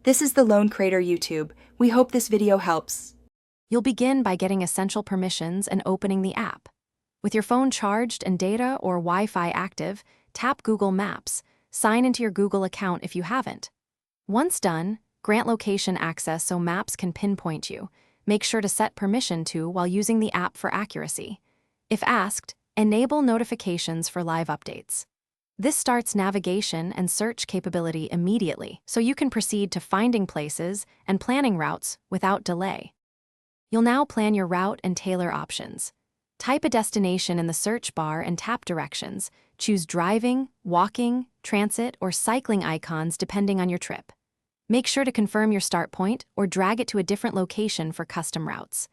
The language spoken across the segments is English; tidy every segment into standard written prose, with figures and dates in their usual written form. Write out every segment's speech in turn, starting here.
This is the Lone Crater YouTube. We hope this video helps. You'll begin by getting essential permissions and opening the app. With your phone charged and data or Wi-Fi active, tap Google Maps. Sign into your Google account if you haven't. Once done, grant location access so Maps can pinpoint you. Make sure to set permission to while using the app for accuracy. If asked, enable notifications for live updates. This starts navigation and search capability immediately, so you can proceed to finding places and planning routes without delay. You'll now plan your route and tailor options. Type a destination in the search bar and tap directions. Choose driving, walking, transit, or cycling icons depending on your trip. Make sure to confirm your start point or drag it to a different location for custom routes.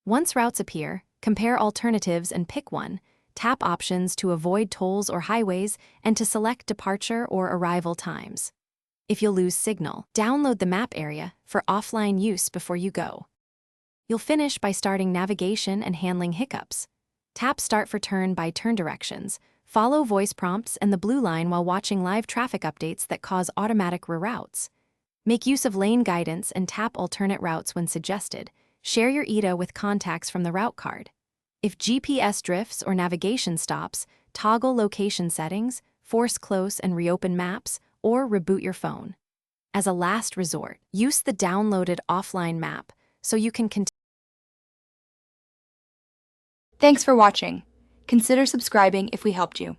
Once routes appear, compare alternatives and pick one. Tap options to avoid tolls or highways and to select departure or arrival times. If you'll lose signal, download the map area for offline use before you go. You'll finish by starting navigation and handling hiccups. Tap Start for turn-by-turn directions. Follow voice prompts and the blue line while watching live traffic updates that cause automatic reroutes. Make use of lane guidance and tap alternate routes when suggested. Share your ETA with contacts from the route card. If GPS drifts or navigation stops, toggle location settings, force close and reopen maps, or reboot your phone. As a last resort, use the downloaded offline map so you can continue. Thanks for watching. Consider subscribing if we helped you.